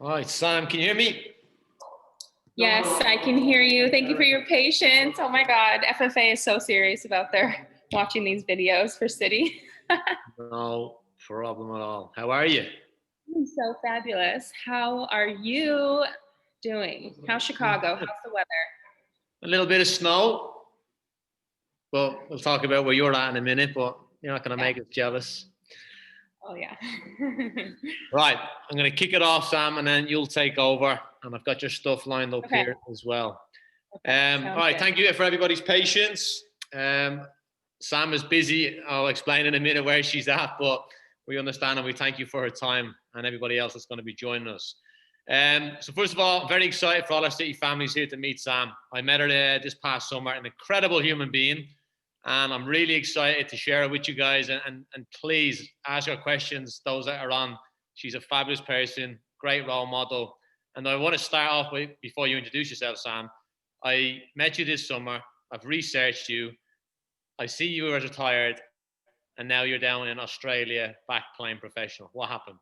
All right, Sam, can you hear me? Yes, I can hear you. Thank you for your patience. Oh my God, FFA is so serious about their watching these videos for City. No problem at all. How are you? I'm so fabulous. How are you doing? How's Chicago? How's the weather? A little bit of snow, but we'll talk about where you're at in a minute, but you're not going to make us jealous. Oh yeah. Right, I'm going to kick it off, Sam, and then you'll take over. And I've got your stuff lined up Okay. here as well. Okay, All right, good. thank you for everybody's patience. Sam is busy. I'll explain in a minute where she's at, but we understand and we thank you for her time and everybody else that's going to be joining us. So first of all, I'm very excited for all our City families here to meet Sam. I met her this past summer, an incredible human being, and I'm really excited to share it with you guys. And please ask her questions, those that are on. She's a fabulous person, great role model. And I want to start off with, before you introduce yourself, Sam, I met you this summer. I've researched you. I see you as retired, and now you're down in Australia back playing professional. What happened?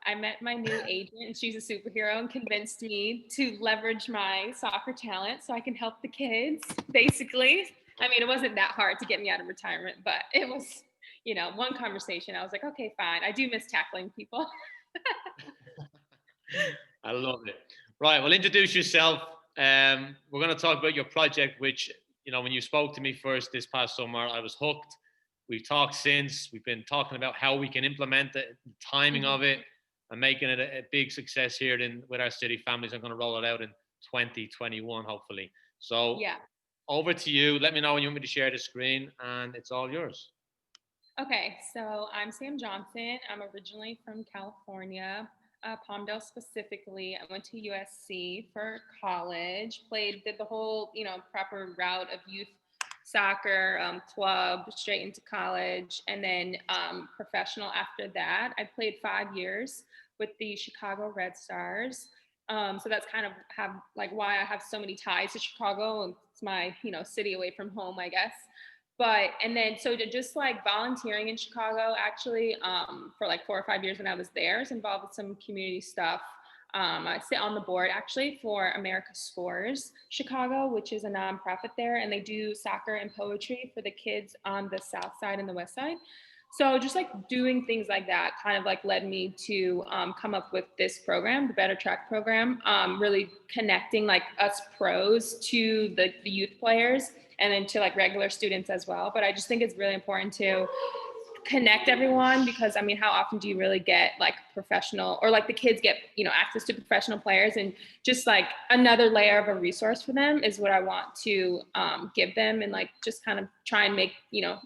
I met my new agent, and she's a superhero, and convinced me to leverage my soccer talent so I can help the kids, basically. I mean, it wasn't that hard to get me out of retirement, but it was, one conversation. I was like, okay, fine. I do miss tackling people. I love it. Right, well, introduce yourself. We're going to talk about your project, which, when you spoke to me first this past summer, I was hooked. We've talked since. We've been talking about how we can implement it, the timing of it, and making it a big success here with our City families. I'm going to roll it out in 2021, hopefully. So Yeah. over to you. Let me know when you want me to share the screen, and it's all yours. Okay, so I'm Sam Johnson. I'm originally from California, Palmdale specifically. I went to USC for college, did the whole, proper route of youth soccer, club, straight into college, and then professional after that. I played 5 years with the Chicago Red Stars. So that's kind of why I have so many ties to Chicago. It's my, city away from home, I guess. And then so to just volunteering in Chicago, actually, for 4 or 5 years when I was there, I was involved with some community stuff. I sit on the board actually for America Scores Chicago, which is a nonprofit there, and they do soccer and poetry for the kids on the South Side and the West Side. So just doing things like that kind of led me to come up with this program, the Better Track program, really connecting us pros to the youth players and then to regular students as well. But I just think it's really important to connect everyone, because I mean, how often do you really get professional, or the kids get access to professional players, and just another layer of a resource for them is what I want to give them, and just kind of try and make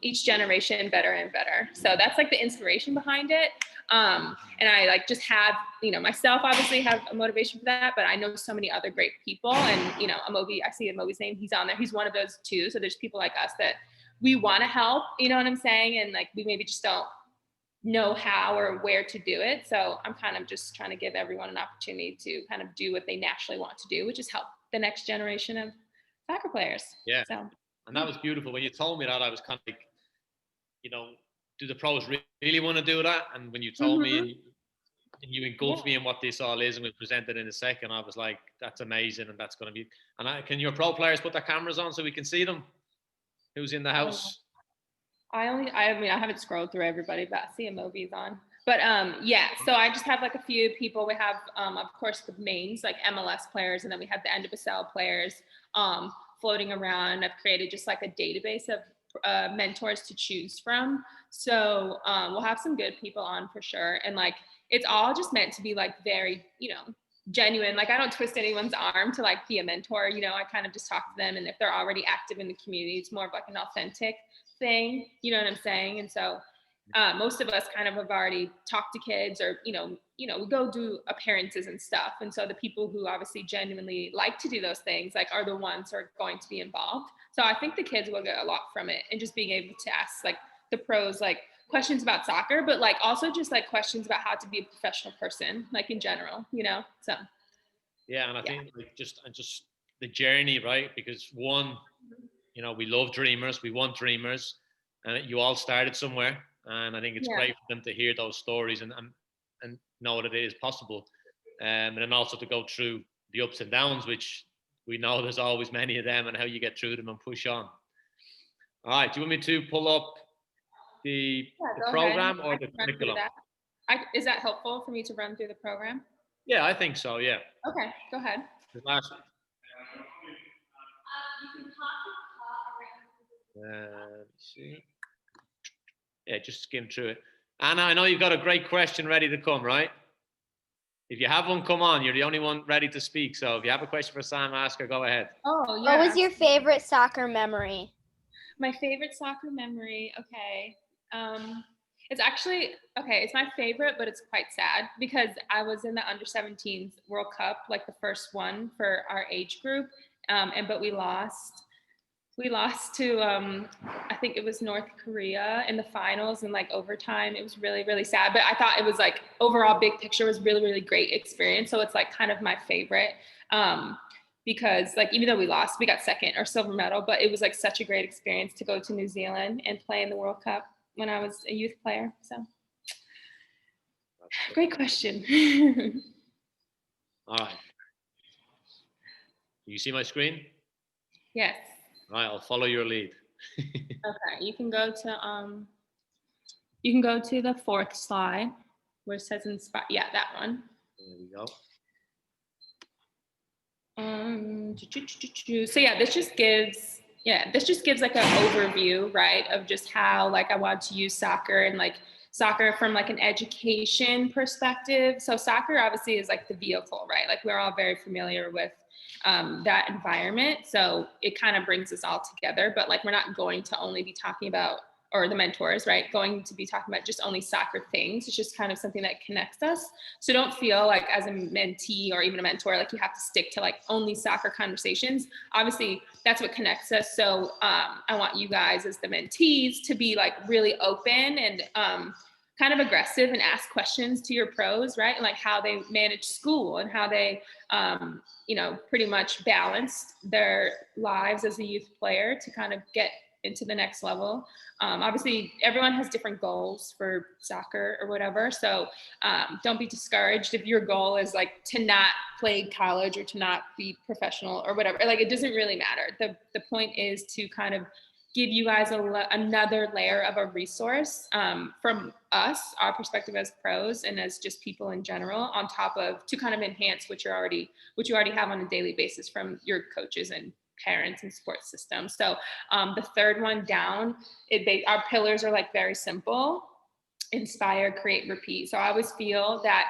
each generation better and better. So that's the inspiration behind it. And I just have myself obviously have a motivation for that, but I know so many other great people, and Amobi, I see Amobi's name, he's on there, he's one of those too. So there's people like us that we want to help, you know what I'm saying? And we maybe just don't know how or where to do it. So I'm kind of just trying to give everyone an opportunity to kind of do what they naturally want to do, which is help the next generation of soccer players. Yeah. So, and that was beautiful. When you told me that, I was kind of do the pros really want to do that? And when you told me and you engulfed me in what this all is, and we presented in a second, I was like, that's amazing. And that's going to be, and can your pro players put their cameras on so we can see them? Who's in the house? I haven't scrolled through everybody, but I see Amobi's on. But yeah, so I just have a few people. We have, of course, the mains, MLS players, and then we have the NWSL players floating around. I've created just a database of mentors to choose from. So we'll have some good people on for sure. And it's all just meant to be very, genuine. I don't twist anyone's arm to be a mentor. I kind of just talk to them, and if they're already active in the community, it's more of an authentic thing. You know what I'm saying? And so most of us kind of have already talked to kids, or we go do appearances and stuff. And so the people who obviously genuinely like to do those things are the ones who are going to be involved. So I think the kids will get a lot from it, and just being able to ask the pros questions about soccer, but also just questions about how to be a professional person, in general, so. Yeah. And I think just the journey, right? Because one, we love dreamers, we want dreamers, and you all started somewhere. And I think it's great for them to hear those stories and know that it is possible. And then also to go through the ups and downs, which we know there's always many of them, and how you get through them and push on. All right, do you want me to pull up the program or the curriculum? Is that helpful for me to run through the program? Yeah, I think so, yeah. Okay, go ahead. Let's see. Yeah, just skim through it. Anna, I know you've got a great question ready to come, right? If you have one, come on. You're the only one ready to speak. So if you have a question for Sam, ask her. Go ahead. Oh, yeah. What was your favorite soccer memory? My favorite soccer memory, okay. It's actually, okay, it's my favorite, but it's quite sad because I was in the under-17s World Cup, like the first one for our age group, but we lost. We lost to, I think it was North Korea in the finals and like overtime. It was really, really sad. But I thought it was like overall big picture was really, really great experience. So it's like kind of my favorite because like even though we lost, we got second or silver medal, but it was like such a great experience to go to New Zealand and play in the World Cup when I was a youth player. So great question. All right. You see my screen? Yes. All right, I'll follow your lead. Okay, you can go to the fourth slide where it says inspire. Yeah, that one. There we go. So yeah, this just gives like an overview, right, of just how like I wanted to use soccer and like soccer from like an education perspective. So soccer obviously is like the vehicle, right? Like we're all very familiar with that environment. So it kind of brings us all together, but like we're not going to only be talking about, or the mentors, right, going to be talking about just only soccer things. It's just kind of something that connects us. So don't feel like as a mentee or even a mentor, like you have to stick to like only soccer conversations. Obviously that's what connects us. So I want you guys as the mentees to be like really open and kind of aggressive and ask questions to your pros, right? And like how they manage school and how they, pretty much balanced their lives as a youth player to kind of get into the next level. Obviously, everyone has different goals for soccer or whatever. So don't be discouraged if your goal is like to not play college or to not be professional or whatever. Like it doesn't really matter. The point is to kind of give you guys another layer of a resource from us, our perspective as pros and as just people in general, on top of to kind of enhance what you already have on a daily basis from your coaches and parents and support systems. So the third one down, our pillars are like very simple: inspire, create, repeat. So I always feel that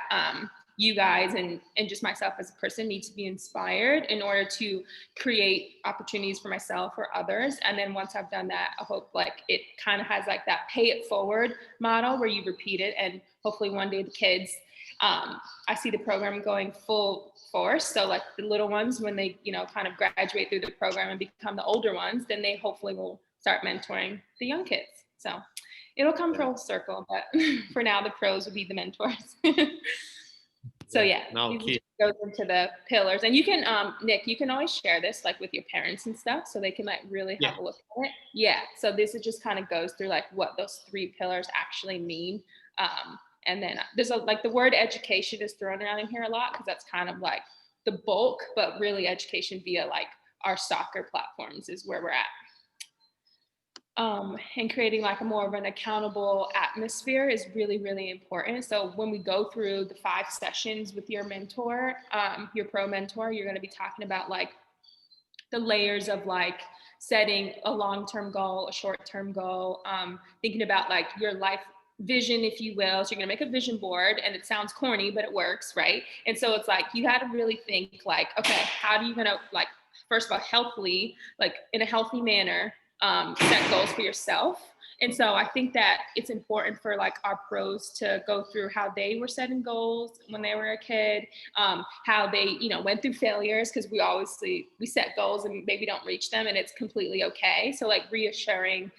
you guys and just myself as a person need to be inspired in order to create opportunities for myself or others. And then once I've done that, I hope like it kind of has like that pay it forward model where you repeat it, and hopefully one day the kids, I see the program going full force. So like the little ones, when they, kind of graduate through the program and become the older ones, then they hopefully will start mentoring the young kids. So it'll come full circle, but for now, the pros will be the mentors. So yeah, it goes into the pillars, and you can, Nick, you can always share this like with your parents and stuff, so they can like really have a look at it. Yeah. So this is just kind of goes through like what those 3 pillars actually mean. And then there's like the word education is thrown around in here a lot because that's kind of like the bulk, but really education via like our soccer platforms is where we're at. And creating like a more of an accountable atmosphere is really, really important. So when we go through the 5 sessions with your mentor, your pro mentor, you're going to be talking about like the layers of like setting a long-term goal, a short-term goal, thinking about like your life vision, if you will. So you're gonna make a vision board, and it sounds corny, but it works, right? And so it's like you got to really think like, okay, how do you gonna like, first of all, healthily, like in a healthy manner, set goals for yourself. And so I think that it's important for like our pros to go through how they were setting goals when they were a kid, how they, went through failures, because we set goals and maybe don't reach them, and it's completely okay. So like reassuring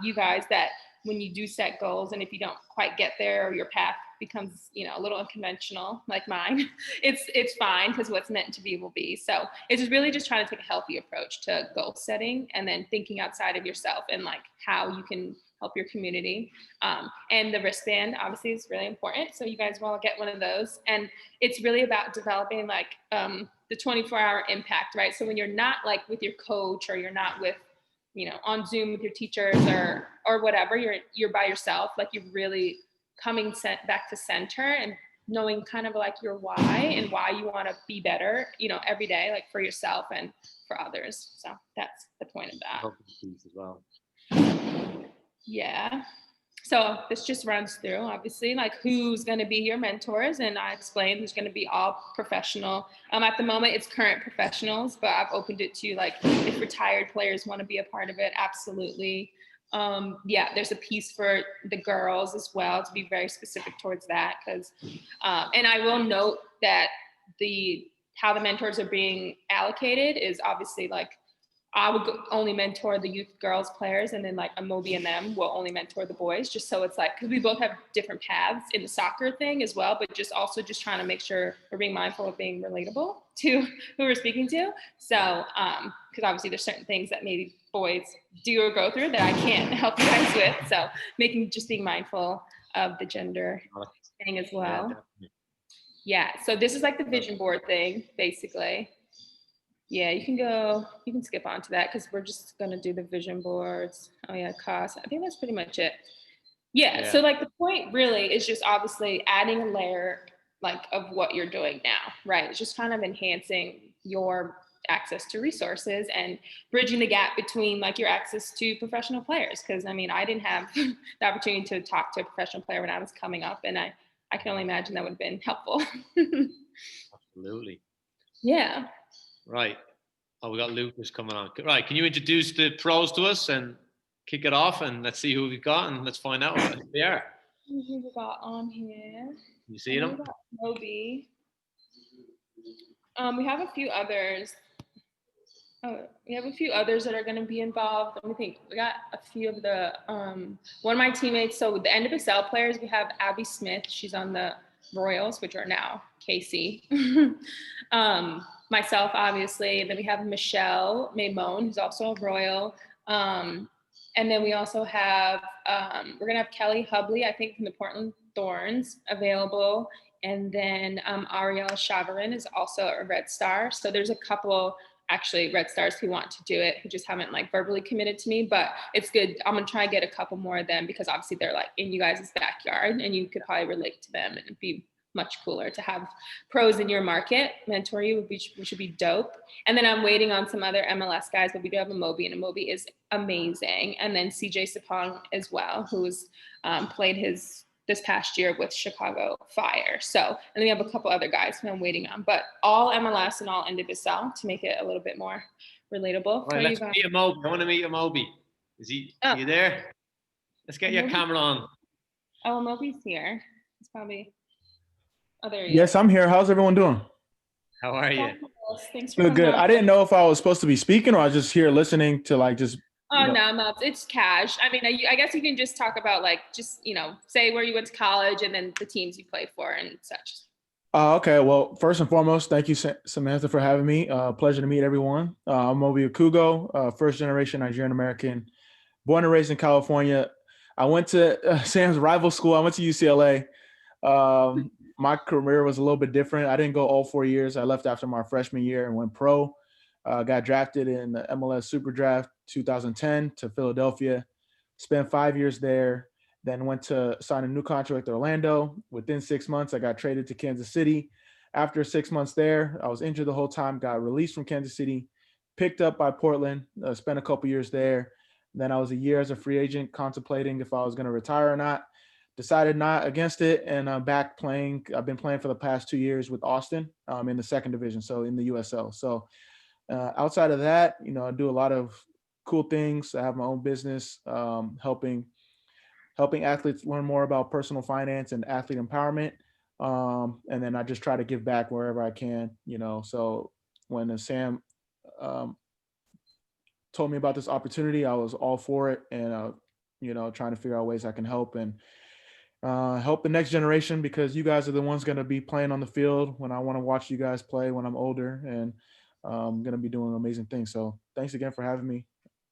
you guys that when you do set goals, and if you don't quite get there, or your path becomes, a little unconventional like mine, it's fine, because what's meant to be will be. So it's just really just trying to take a healthy approach to goal setting, and then thinking outside of yourself and like how you can help your community. And the wristband obviously is really important. So you guys will all get one of those. And it's really about developing like the 24-hour impact, right? So when you're not like with your coach, or you're not with, on Zoom with your teachers or whatever, you're by yourself, like you're really coming back to center and knowing kind of like your why and why you want to be better, every day, like for yourself and for others. So that's the point of that. As well. Yeah. So this just runs through, obviously, like who's going to be your mentors. And I explained there's going to be all professional. At the moment, it's current professionals, but I've opened it to like if retired players want to be a part of it, absolutely. There's a piece for the girls as well to be very specific towards that. Because, and I will note that how the mentors are being allocated is obviously like, I would only mentor the youth girls players, and then like Amobi and them will only mentor the boys, just so it's like, because we both have different paths in the soccer thing as well, but just trying to make sure we're being mindful of being relatable to who we're speaking to. So, because obviously there's certain things that maybe boys do or go through that I can't help you guys with. So being mindful of the gender thing as well. Yeah, so this is like the vision board thing, basically. Yeah, you can skip on to that because we're just going to do the vision boards. Oh yeah, cost. I think that's pretty much it. Yeah, so like the point really is just obviously adding a layer like of what you're doing now, right? It's just kind of enhancing your access to resources and bridging the gap between like your access to professional players. Because I mean, I didn't have the opportunity to talk to a professional player when I was coming up, and I can only imagine that would have been helpful. Absolutely. Yeah. Right. Oh, we got Lucas coming on. Right. Can you introduce the pros to us and kick it off, and let's see who we got, and let's find out who they are. Who we got on here? You see them? We got Moby. We have a few others. We have a few others that are going to be involved. Let me think. We got a few of the one of my teammates. So the NWSL players, we have Abby Smith. She's on the Royals, which are now KC. Myself, obviously. And then we have Michelle Maimone, who's also a Royal. And then we also have, we're going to have Kelly Hubley, I think, from the Portland Thorns available. And then Ariel Chavarin is also a Red Star. So there's a couple actually Red Stars who want to do it, who just haven't like verbally committed to me, but it's good. I'm going to try to get a couple more of them because obviously they're like in you guys' backyard and you could probably relate to them, and it'd be much cooler to have pros in your market mentor you, which would be dope. And then I'm waiting on some other MLS guys, but we do have Amobi, and Amobi is amazing. And then CJ Sapong as well, who's played this past year with Chicago Fire. So, and then we have a couple other guys who I'm waiting on, but all MLS and all NWSL to make it a little bit more relatable. All right, let's meet Amobi. I want to meet Amobi. Are you there? Let's get your camera on. Oh, Amobi's here. It's probably. Oh, there you Yes, I'm here. How's everyone doing? How are you? Thanks for coming good. on. I didn't know if I was supposed to be speaking or I was just here listening to like just. Oh, no, it's cash. I mean, I guess you can just talk about like, just, say where you went to college and then the teams you play for and such. Okay. Well, first and foremost, thank you, Samantha, for having me. Pleasure to meet everyone. I'm Mobi Okugo, first generation Nigerian American, born and raised in California. I went to Sam's rival school. I went to UCLA. My career was a little bit different. I didn't go all 4 years. I left after my freshman year and went pro. Got drafted in the MLS Super Draft 2010 to Philadelphia. Spent 5 years there. Then went to sign a new contract with Orlando. Within 6 months, I got traded to Kansas City. After 6 months there, I was injured the whole time. Got released from Kansas City. Picked up by Portland. Spent a couple years there. Then I was a year as a free agent, contemplating if I was going to retire or not. Decided not against it, and I'm back playing. I've been playing for the past 2 years with Austin in the second division, so in the USL. So outside of that, I do a lot of cool things. I have my own business, helping athletes learn more about personal finance and athlete empowerment. And then I just try to give back wherever I can, So when Sam told me about this opportunity, I was all for it, and trying to figure out ways I can help and help the next generation, because you guys are the ones going to be playing on the field when I want to watch you guys play when I'm older, and I'm going to be doing amazing things. So thanks again for having me.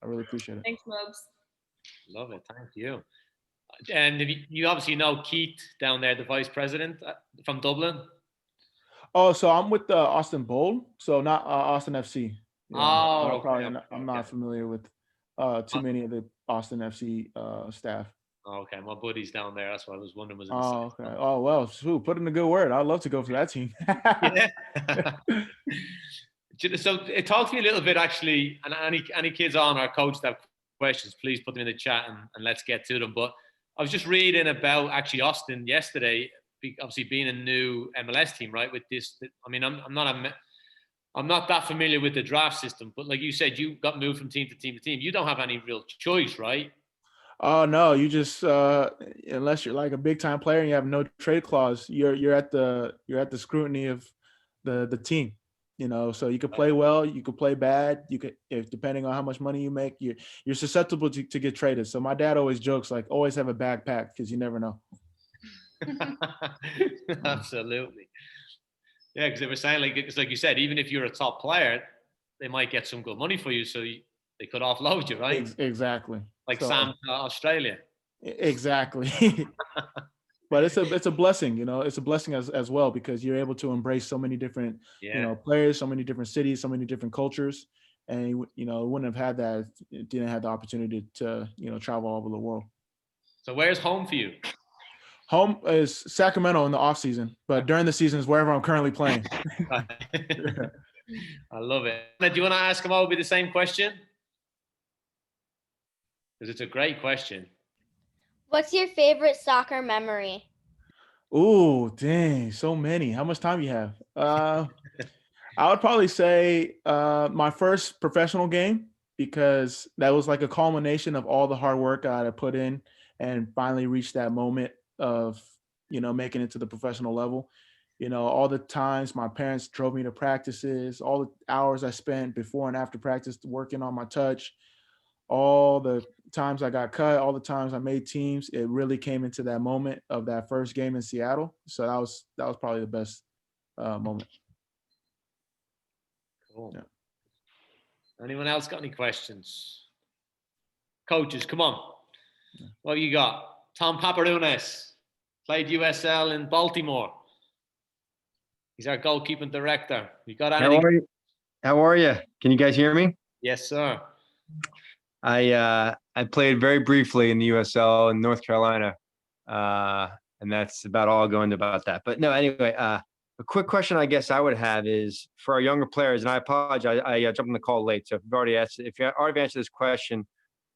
I really appreciate it. Thanks, Mobs. Love it. Thank you. And you obviously know Keith down there, the vice president from Dublin. Oh, so I'm with Austin Bold, so not Austin FC. Yeah, Oh, okay, I'm not familiar with too many of the Austin FC staff. Okay, my buddy's down there. That's what I was wondering. Was in the Oh, okay. Oh, well, shoot, put in a good word. I'd love to go for that team. yeah. So talk to me a little bit, actually, and any kids on our coach that have questions, please put them in the chat and let's get to them. But I was just reading about actually Austin yesterday, obviously being a new MLS team, right? With this, I mean, I'm not that familiar with the draft system, but like you said, you got moved from team to team to team. You don't have any real choice, right? Oh no, you just unless you're like a big time player and you have no trade clause, you're at the scrutiny of the team. You know, so you could play well, you could play bad, you could, if depending on how much money you make, you're susceptible to get traded. So my dad always jokes like, always have a backpack because you never know. Absolutely. Yeah, because they were saying, like, it's like you said, even if you're a top player, they might get some good money for you, so they could offload you, right? Exactly. Like so, Sam Australia. Exactly. But it's a blessing, you know. It's a blessing as well because you're able to embrace so many different, players, so many different cities, so many different cultures, and wouldn't have had that if you didn't have the opportunity to travel all over the world. So where's home for you? Home is Sacramento in the off season, but during the season is wherever I'm currently playing. I love it. Do you want to ask him Obi the same question? Because it's a great question. What's your favorite soccer memory? Ooh, dang, so many. How much time you have? I would probably say my first professional game, because that was like a culmination of all the hard work I had put in and finally reached that moment of, making it to the professional level. All the times my parents drove me to practices, all the hours I spent before and after practice working on my touch, all the times I got cut, all the times I made teams, it really came into that moment of that first game in Seattle. So that was probably the best moment. Cool. Yeah. Anyone else got any questions? Coaches, come on. What you got? Tom Paparunes played USL in Baltimore. He's our goalkeeping director. You got anything? How are you? Can you guys hear me? Yes, sir. I played very briefly in the USL in North Carolina, and that's about all I'll go into about that. But no, anyway, a quick question I guess I would have is for our younger players, and I apologize, I jumped on the call late, so if you already answered this question,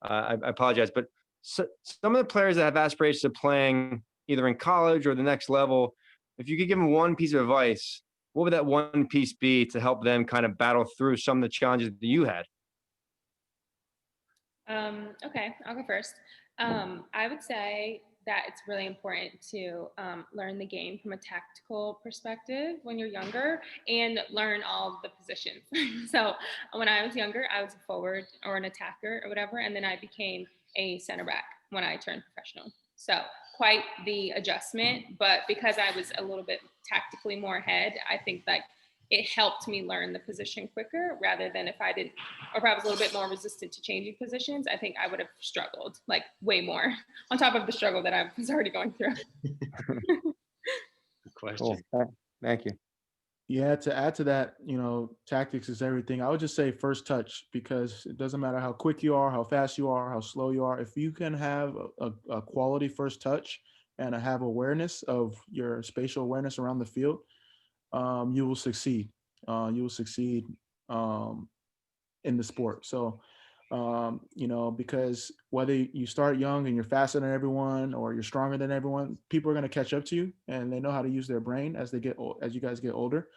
I apologize. But some of the players that have aspirations of playing either in college or the next level, if you could give them one piece of advice, what would that one piece be to help them kind of battle through some of the challenges that you had? Okay, I'll go first. I would say that it's really important to learn the game from a tactical perspective when you're younger and learn all the positions. So when I was younger, I was a forward or an attacker or whatever, and then I became a center back when I turned professional. So quite the adjustment, but because I was a little bit tactically more ahead, I think that it helped me learn the position quicker rather than if I didn't, or if I was a little bit more resistant to changing positions, I think I would have struggled like way more on top of the struggle that I was already going through. Good question. Cool. Thank you. Yeah, to add to that, tactics is everything. I would just say first touch, because it doesn't matter how quick you are, how fast you are, how slow you are. If you can have a quality first touch and have awareness of your spatial awareness around the field, you will succeed. You will succeed in the sport. So, because whether you start young and you're faster than everyone or you're stronger than everyone, people are going to catch up to you, and they know how to use their brain as you guys get older.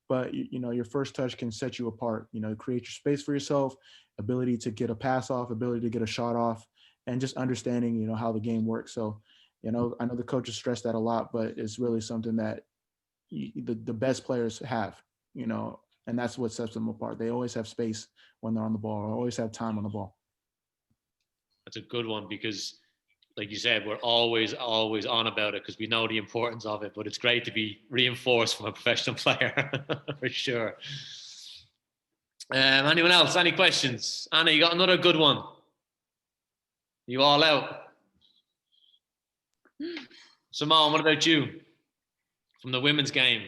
But your first touch can set you apart. Create your space for yourself, ability to get a pass off, ability to get a shot off, and just understanding how the game works. So, I know the coaches stress that a lot, but it's really something that the best players have, and that's what sets them apart. They always have space when they're on the ball, or always have time on the ball. That's a good one because, like you said, we're always on about it because we know the importance of it, but it's great to be reinforced from a professional player for sure. Anyone else? Any questions? Anna, you got another good one? You all out? Simone, what about you? From the women's game.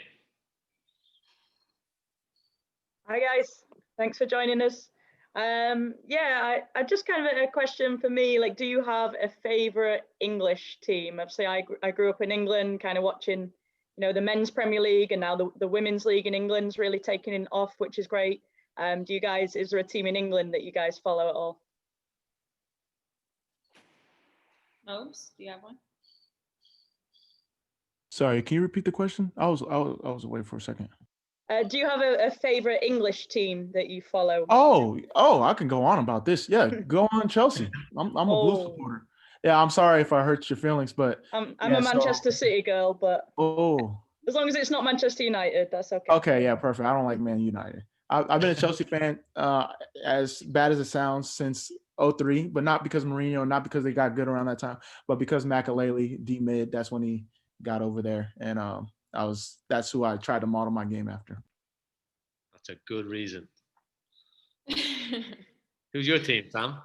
Hi guys, thanks for joining us. Yeah, I just kind of a question for me, like, do you have a favorite English team? Obviously, I grew up in England, kind of watching, you know, the men's Premier League, and now the women's league in England's really taking it off, which is great. Do you guys, is there a team in England that you guys follow at all? Mobes, do you have one? Sorry, can you repeat the question? I was away for a second. Do you have a favorite English team that you follow? Oh, I can go on about this. Yeah, go on, Chelsea. I'm a Blues supporter. Yeah, I'm sorry if I hurt your feelings, but I'm yeah, a Manchester City girl, but as long as it's not Manchester United, that's okay. Okay, yeah, perfect. I don't like Man United. I've been a Chelsea fan, as bad as it sounds, since '03, but not because Mourinho, not because they got good around that time, but because Makelele, D mid, that's when he got over there, and that's who I tried to model my game after. That's a good reason. Who's your team, Sam?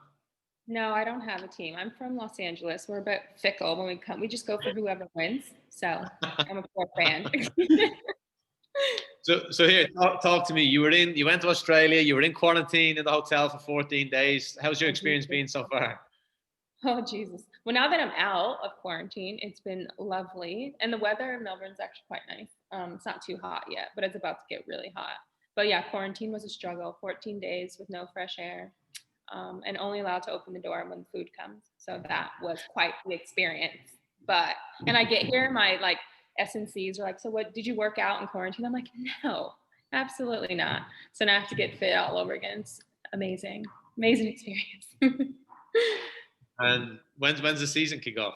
No, I don't have a team. I'm from Los Angeles. We're a bit fickle when we come. We just go for whoever wins. So I'm a poor fan. So here, talk to me. You went to Australia. You were in quarantine in the hotel for 14 days. How's your experience been so far? Oh, Jesus. Well, now that I'm out of quarantine, it's been lovely. And the weather in Melbourne's actually quite nice. It's not too hot yet, but it's about to get really hot. But yeah, quarantine was a struggle. 14 days with no fresh air, and only allowed to open the door when food comes. So that was quite the experience. And I get here, my like S&Cs are like, so what, did you work out in quarantine? I'm like, no, absolutely not. So now I have to get fit all over again. It's amazing experience. And when's the season kick off?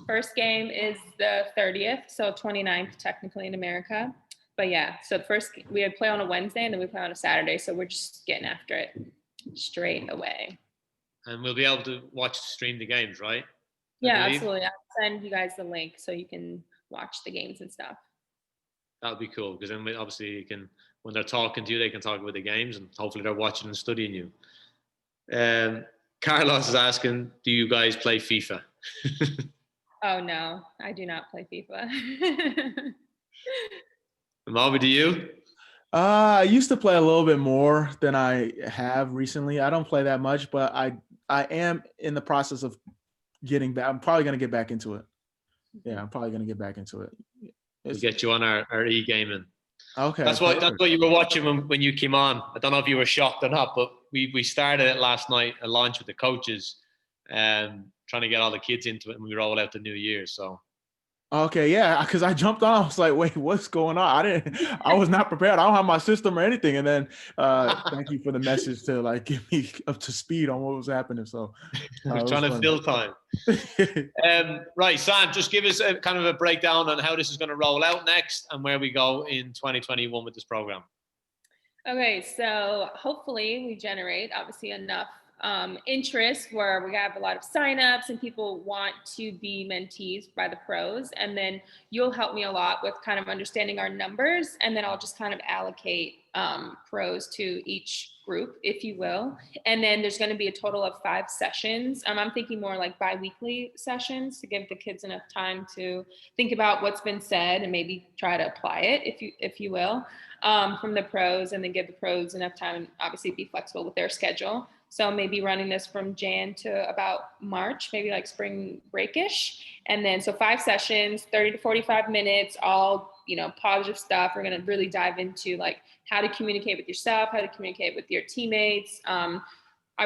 First game is the 30th, so 29th technically in America. But yeah, so first we had play on a Wednesday and then we play on a Saturday. So we're just getting after it straight away. And we'll be able to stream the games, right? Yeah, absolutely. I'll send you guys the link so you can watch the games and stuff. That would be cool, because then obviously you can, when they're talking to you, they can talk about the games, and hopefully they're watching and studying you. Carlos is asking, do you guys play FIFA? Oh no, I do not play FIFA. Moby, do you? I used to play a little bit more than I have recently. I don't play that much, but I am in the process of getting back. I'm probably going to get back into it. Yeah, I'm probably going to get back into it. We'll get you on our e-gaming. Okay. That's what you were watching when you came on. I don't know if you were shocked or not, but we started it last night, a launch with the coaches, trying to get all the kids into it, and we roll out the new year. So. Okay, yeah, because I jumped on. I was like, "Wait, what's going on?" I was not prepared. I don't have my system or anything. And then, thank you for the message to like get me up to speed on what was happening. So, I was trying to fill time. Right, Sam, just give us a kind of a breakdown on how this is going to roll out next and where we go in 2021 with this program. Okay, so hopefully we generate obviously enough interest where we have a lot of signups and people want to be mentees by the pros. And then you'll help me a lot with kind of understanding our numbers. And then I'll just kind of allocate pros to each group, if you will. And then there's going to be a total of 5 sessions. I'm thinking more like bi-weekly sessions to give the kids enough time to think about what's been said and maybe try to apply it, if you will, from the pros, and then give the pros enough time, obviously be flexible with their schedule. So maybe running this from Jan to about March, maybe like spring breakish. And then, so 5 sessions, 30 to 45 minutes, all, positive stuff. We're going to really dive into like how to communicate with yourself, how to communicate with your teammates. I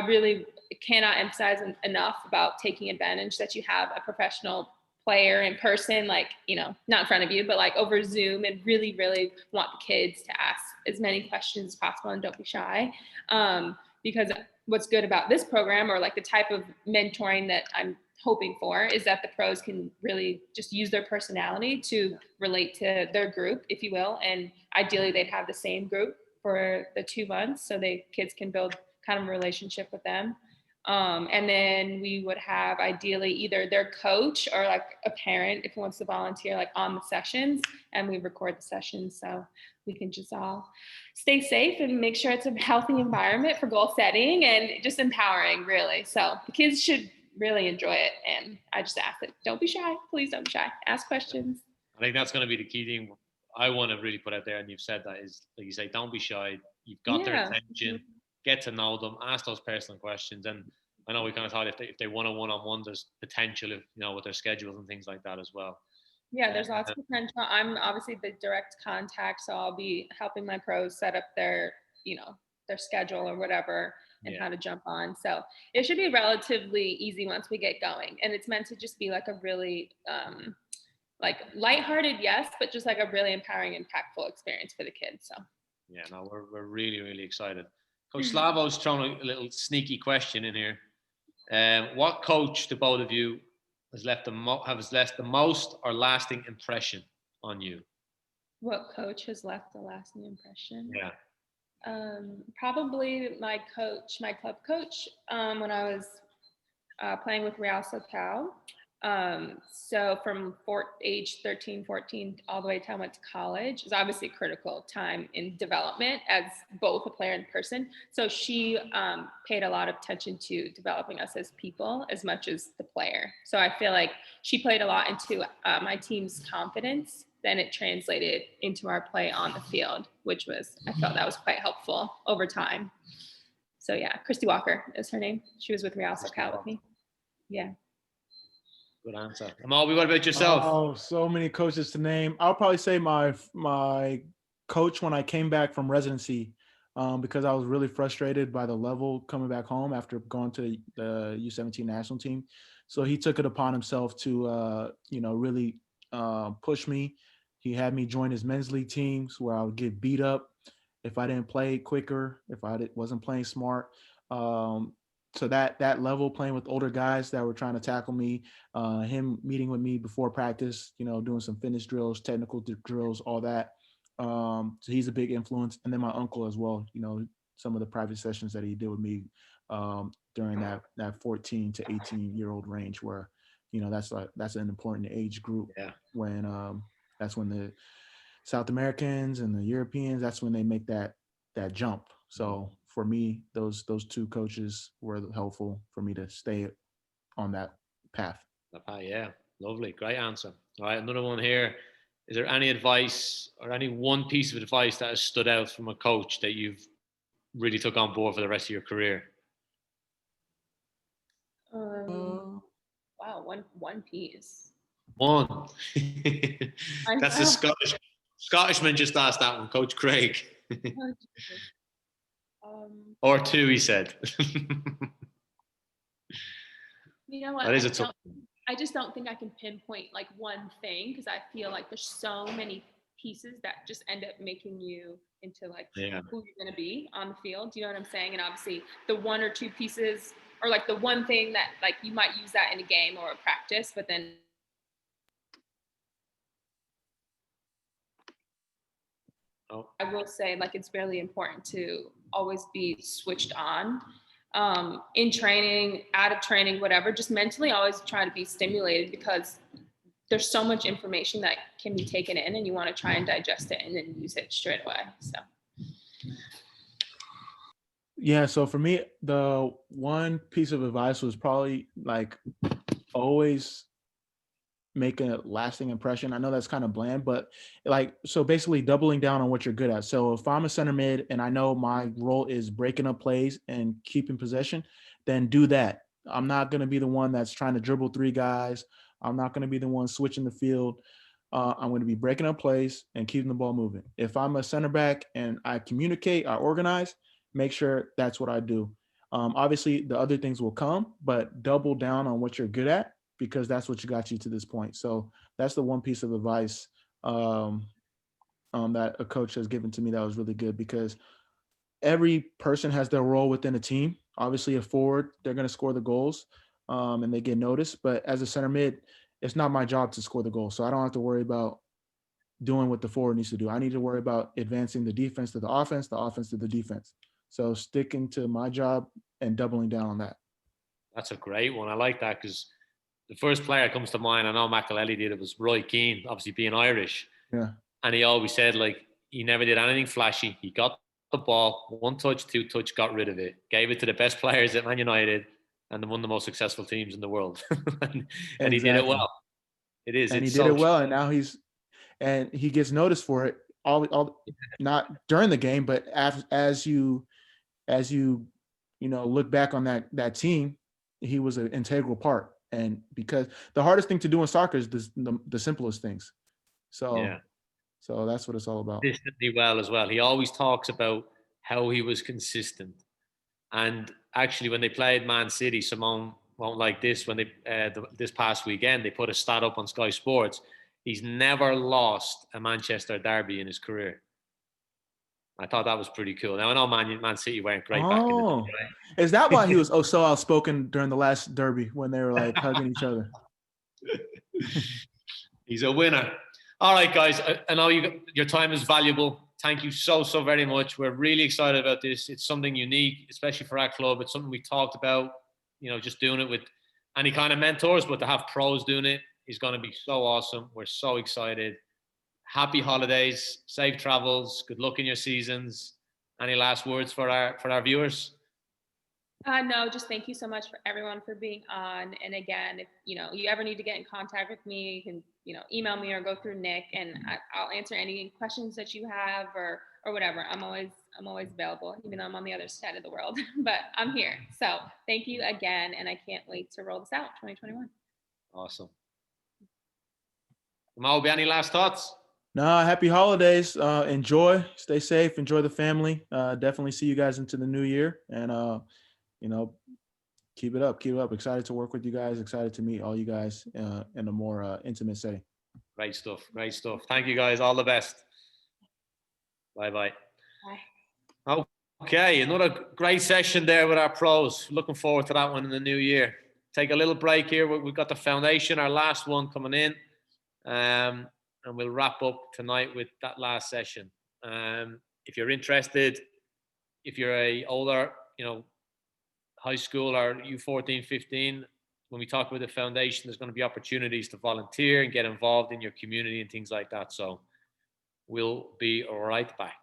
really cannot emphasize enough about taking advantage that you have a professional player in person, like, not in front of you, but like over Zoom, and really, really want the kids to ask as many questions as possible and don't be shy. Because what's good about this program, or like the type of mentoring that I'm hoping for, is that the pros can really just use their personality to relate to their group, if you will. And ideally they'd have the same group for the 2 months so kids can build kind of a relationship with them. And then we would have ideally either their coach or like a parent if he wants to volunteer like on the sessions, and we record the sessions so we can just all stay safe and make sure it's a healthy environment for goal setting and just empowering, really. So the kids should really enjoy it. And I just ask that don't be shy. Please don't be shy. Ask questions. I think that's going to be the key thing I want to really put out there, and you've said that, is like you say, don't be shy. You've got their attention, get to know them, ask those personal questions. And I know we kind of thought if they want a one-on-one, there's potential, if, you know, with their schedules and things like that as well. Yeah, there's lots of potential. I'm obviously the direct contact, so I'll be helping my pros set up their, you know, their schedule or whatever, and how to jump on. So it should be relatively easy once we get going. And it's meant to just be like a really like lighthearted, yes, but just like a really empowering, impactful experience for the kids. So yeah, no, we're really, really excited. Coach Slavo's thrown a little sneaky question in here. What coach, the both of you, has left the most or lasting impression on you? What coach has left the lasting impression? Yeah. Probably my club coach, when I was playing with Real SoCal. So from age 13, 14, all the way till I went to college is obviously a critical time in development as both a player and person. So she paid a lot of attention to developing us as people as much as the player. So I feel like she played a lot into my team's confidence. Then it translated into our play on the field, which was, I felt that was quite helpful over time. So yeah, Christy Walker is her name. She was with Real SoCal with me. Yeah. Good answer. Amalbi, what about yourself? Oh, so many coaches to name. I'll probably say my coach when I came back from residency, because I was really frustrated by the level coming back home after going to the U17 national team. So he took it upon himself to, really push me. He had me join his men's league teams where I would get beat up if I didn't play quicker, if I wasn't playing smart. So that level, playing with older guys that were trying to tackle me, him meeting with me before practice, doing some fitness drills, technical drills, all that. So he's a big influence. And then my uncle as well, some of the private sessions that he did with me during that 14 to 18-year-old range where, that's an important age group. Yeah. When that's when the South Americans and the Europeans, that's when they make that jump. So for me, those two coaches were helpful for me to stay on that path. Yeah, lovely, great answer. All right, another one here. Is there any advice or any one piece of advice that has stood out from a coach that you've really took on board for the rest of your career? Wow, one piece. One. That's the Scottishman just asked that one, Coach Craig. Or two, he said. You know what? That is a tough. I just don't think I can pinpoint like one thing because I feel like there's so many pieces that just end up making you into like who you're going to be on the field. Do you know what I'm saying? And obviously the one or two pieces or like the one thing that like you might use that in a game or a practice, but then I will say like it's really important to always be switched on in training, out of training, whatever, just mentally always try to be stimulated because there's so much information that can be taken in and you want to try and digest it and then use it straight away. So. Yeah. So for me, the one piece of advice was probably like always make a lasting impression. I know that's kind of bland, but so basically doubling down on what you're good at. So if I'm a center mid and I know my role is breaking up plays and keeping possession, then do that. I'm not going to be the one that's trying to dribble three guys. I'm not going to be the one switching the field. I'm going to be breaking up plays and keeping the ball moving. If I'm a center back and I communicate, I organize, make sure that's what I do. Obviously the other things will come, but double down on what you're good at, because that's what got you to this point. So that's the one piece of advice that a coach has given to me that was really good, because every person has their role within a team. Obviously a forward, they're going to score the goals and they get noticed. But as a center mid, it's not my job to score the goal. So I don't have to worry about doing what the forward needs to do. I need to worry about advancing the defense to the offense to the defense. So sticking to my job and doubling down on that. That's a great one. I like that because the first player that comes to mind, I know Makelele did it, was Roy Keane, obviously being Irish. Yeah. And he always said, like, he never did anything flashy. He got the ball, one touch, two touch, got rid of it, gave it to the best players at Man United and one of the most successful teams in the world. and he did it Exactly. well. It is. And he It's did so it well, and now he gets noticed for it all not during the game, but as you look back on that team, he was an integral part. And because the hardest thing to do in soccer is the simplest things. So that's what it's all about. Consistently well as well. He always talks about how he was consistent. And actually, when they played Man City, Simone won't like this. When they this past weekend, they put a stat up on Sky Sports. He's never lost a Manchester derby in his career. I thought that was pretty cool. Now I know Man City weren't great back in the day. Right? Is that why he was so outspoken during the last derby when they were like hugging each other? He's a winner. All right, guys. I know your time is valuable. Thank you so very much. We're really excited about this. It's something unique, especially for our club. It's something we talked about, just doing it with any kind of mentors, but to have pros doing it is going to be so awesome. We're so excited. Happy holidays, safe travels. Good luck in your seasons. Any last words for our viewers? No, just thank you so much for everyone for being on. And again, if you ever need to get in contact with me, you can email me or go through Nick, and I'll answer any questions that you have or whatever. I'm always available, even though I'm on the other side of the world. But I'm here. So thank you again, and I can't wait to roll this out 2021. Awesome. Mo, any last thoughts? No, happy holidays. Enjoy, stay safe, enjoy the family. Definitely see you guys into the new year, and keep it up. Excited to work with you guys. Excited to meet all you guys in a more intimate setting. Great stuff. Thank you, guys. All the best. Bye. Bye. Okay, another great session there with our pros. Looking forward to that one in the new year. Take a little break here. We've got the foundation, our last one coming in. And we'll wrap up tonight with that last session. If you're interested, if you're a older, high school or U14, 15, when we talk about the foundation, there's going to be opportunities to volunteer and get involved in your community and things like that. So we'll be right back.